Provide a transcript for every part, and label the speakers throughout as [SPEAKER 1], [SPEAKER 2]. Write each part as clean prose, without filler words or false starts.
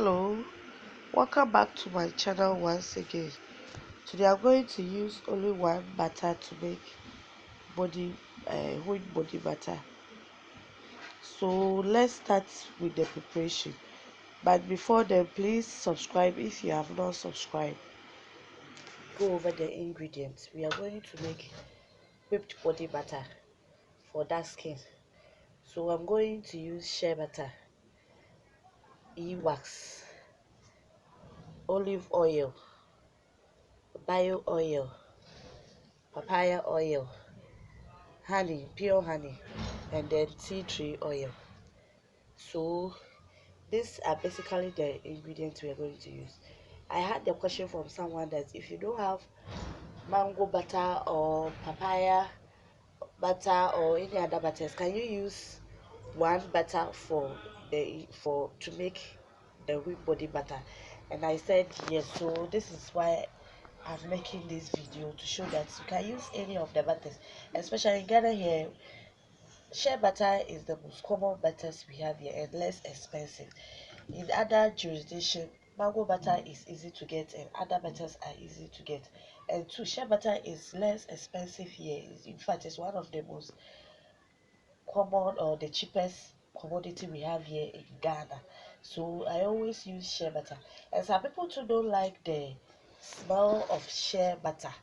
[SPEAKER 1] Hello, welcome back to my channel once again. Today I'm going to use only one butter to make whole body butter. So let's start with the preparation. But before then, please subscribe if you have not subscribed. Go over the ingredients. We are going to make whipped body butter for dark skin. So I'm going to use shea butter, wax, olive oil, bio oil, papaya oil, honey, pure honey, and then tea tree oil. So these are basically the ingredients we are going to use. I had the question from someone that if you don't have mango butter or papaya butter or any other butters, can you use one butter to make the whipped body butter? And I said yes. So this is why I'm making this video, to show that you can use any of the butters, especially in Ghana here. Shea butter is the most common butters we have here and less expensive. In other jurisdictions, mango butter is easy to get and other butters are easy to get. And two, shea butter is less expensive here. In fact, it's one of the most common or the cheapest commodity we have here in Ghana. So I always use shea butter. And some people too don't like the smell of shea butter.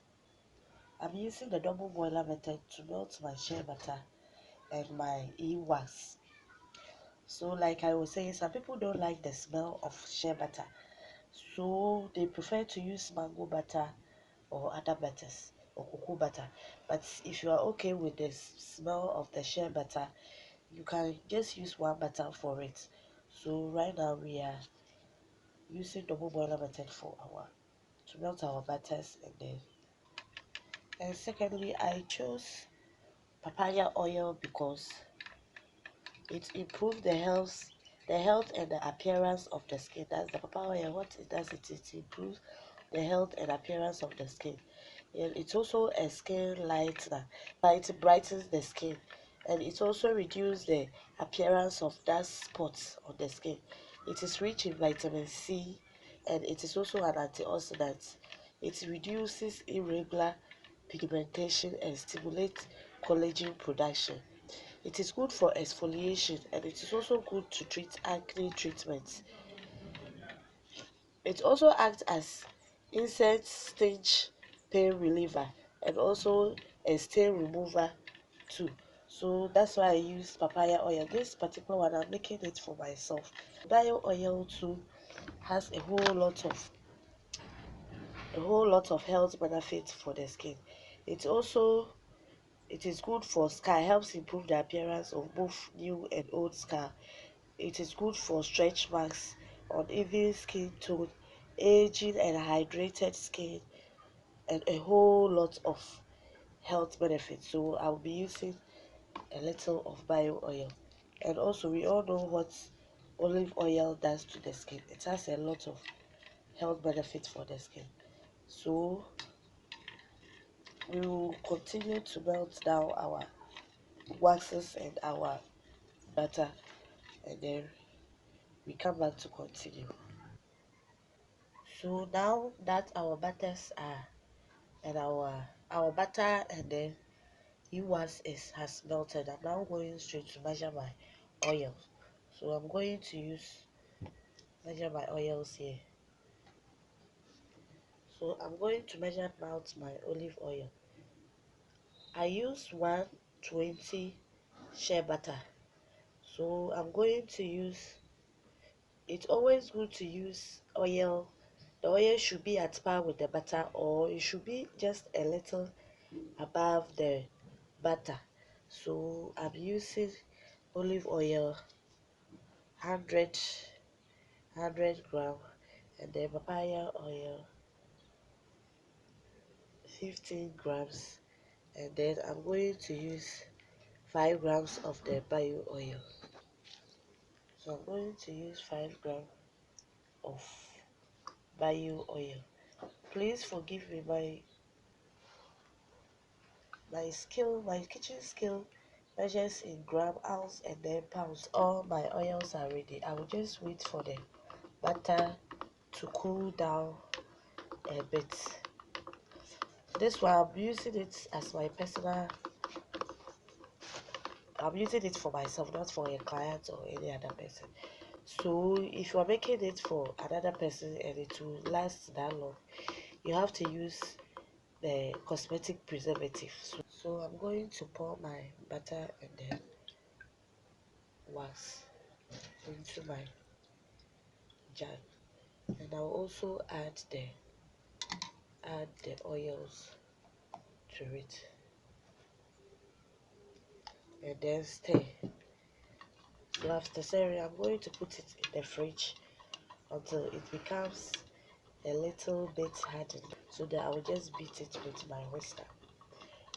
[SPEAKER 1] I'm using the double boiler method to melt my shea butter and my wax. So like I was saying, some people don't like the smell of shea butter, so they prefer to use mango butter or other butters or cocoa butter. But if you are okay with the smell of the shea butter, you can just use one butter for it. So right now we are using double boiler method for our to melt our butters. And secondly, I chose papaya oil because it improves the health and the appearance of the skin. That's the papaya. What it does, it improves the health and appearance of the skin. And it's also a skin lightener, but it brightens the skin, and it also reduces the appearance of dark spots on the skin. It is rich in vitamin C, and it is also an antioxidant. It reduces irregular pigmentation and stimulates collagen production. It is good for exfoliation, and it is also good to treat acne treatments. It also acts as insect stench pain reliever and also a stain remover too. So that's why I use papaya oil. This particular one, I'm making it for myself. Bio oil too has a whole lot of health benefits for the skin. It is good for scar, helps improve the appearance of both new and old scar. It is good for stretch marks, uneven skin tone, aging and hydrated skin, and a whole lot of health benefits. So I'll be using a little of bio oil. And also, we all know what olive oil does to the skin. It has a lot of health benefits for the skin. So we will continue to melt down our waxes and our butter, and then we come back to continue. So now that our butters are and our butter and then yours has melted, I'm now going straight to measure my oil. So I'm going to measure my oils here. So I'm going to measure out my olive oil. I use 120 shea butter. So I'm going to use, it's always good to use oil. The oil should be at par with the butter, or it should be just a little above the butter. So I'm using olive oil 100 gram, and then papaya oil 15 grams, and then I'm going to use 5 grams of the bio oil. So I'm going to use 5 grams of bio oil. Please forgive me, my kitchen skill measures in gram, ounce, and then pounds. All my oils are ready. I will just wait for the butter to cool down a bit. This one I'm using it as my personal. I'm using it for myself, not for a client or any other person. So if you are making it for another person and it will last that long, you have to use the cosmetic preservative. So I'm going to pour my butter and then wax into my jar, and I'll also add the oils to it, and then stir. So after stirring, I'm going to put it in the fridge until it becomes a little bit hardened, so that I will just beat it with my whisker.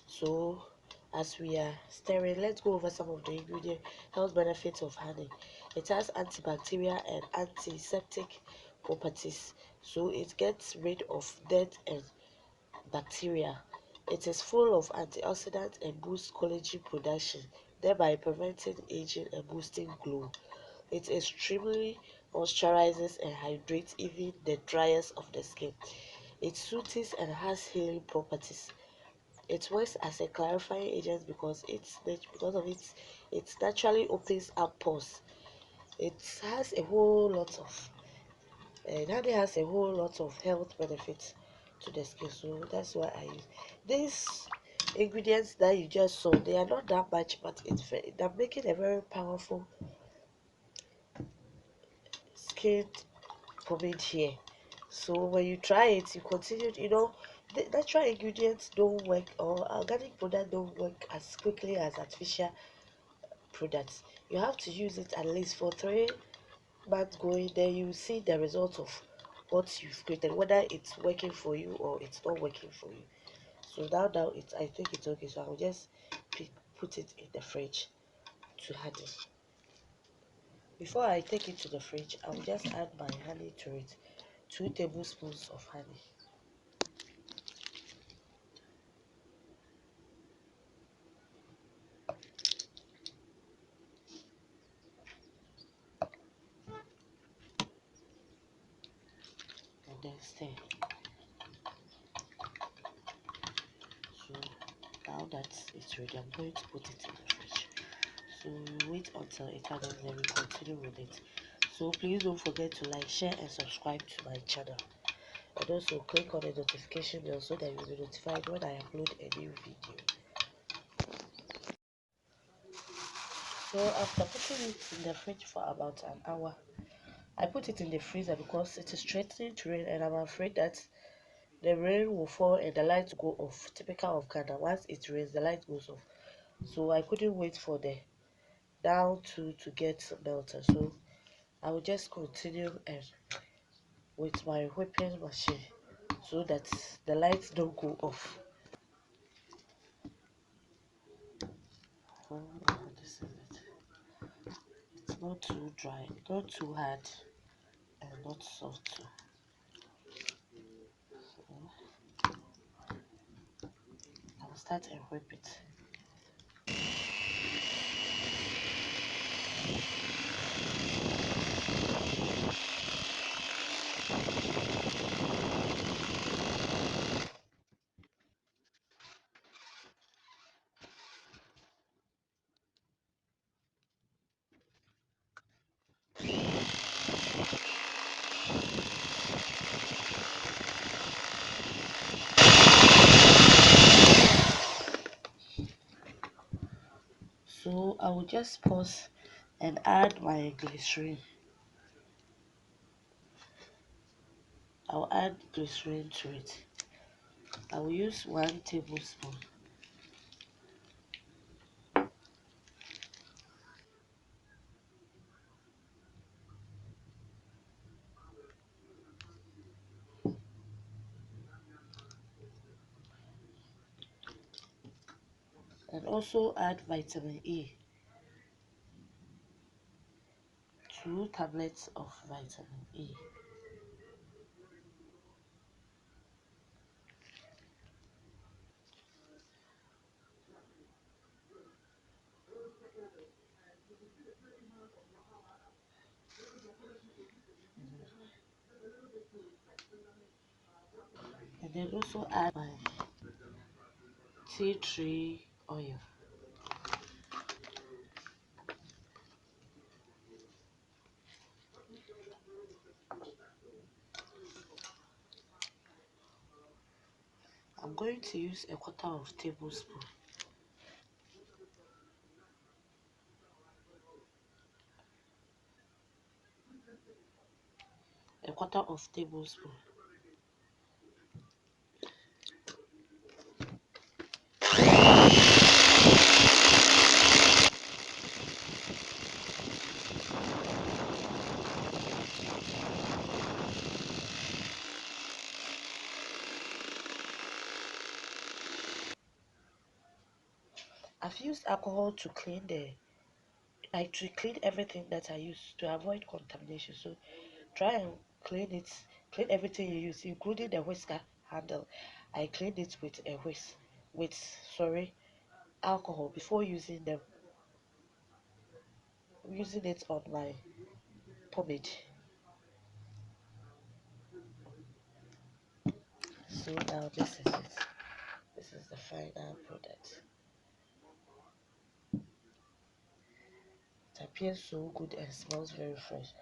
[SPEAKER 1] So as we are stirring, let's go over some of the ingredient health benefits of honey. It has antibacterial and antiseptic properties, so it gets rid of dirt and bacteria. It is full of antioxidants and boosts collagen production, thereby preventing aging and boosting glow. It extremely moisturizes and hydrates even the driest of the skin. It soothes and has healing properties. It works as a clarifying agent because of it naturally opens up pores. It has a whole lot of health benefits to the skin, so that's why I use these ingredients that you just saw. They are not that much, but they're making a very powerful skin pomade here. So when you try it, you continue. The natural ingredients don't work, or organic products don't work as quickly as artificial products. You have to use it at least for 3 months going, then you see the result of what you've created, whether it's working for you or it's not working for you. So now I think it's okay. So I'll just put it in the fridge to harden. Before I take it to the fridge, I'll just add my honey to it. 2 tablespoons of honey. And then stir. So now that it's ready, I'm going to put it in the fridge. So we wait until it hardens, then we continue with it. So please don't forget to like, share and subscribe to my channel, and also click on the notification bell so that you'll be notified when I upload a new video. So after putting it in the fridge for about an hour, I put it in the freezer because it is threatening to rain and I'm afraid that the rain will fall and the light will go off. Typical of Ghana, once it rains the light goes off. So I couldn't wait for the down to get melted. So I will just continue and with my whipping machine so that the lights don't go off. This is it. It's not too dry, not too hard, and not soft too. So I'll start and whip it. So I will just pause and add my glycerin. I'll add glycerin to it. I will use 1 tablespoon. And also add vitamin E. 2 tablets of vitamin E. And then also add my tea tree oil. I'm going to use a quarter of tablespoon. A quarter of tablespoon. I've used alcohol to clean everything that I use to avoid contamination. So try and clean everything you use, including the whisker handle. I cleaned it with a whisk, with sorry, alcohol before using it on my pomade. So now this is it. This is the final product. It appears so good and smells very fresh.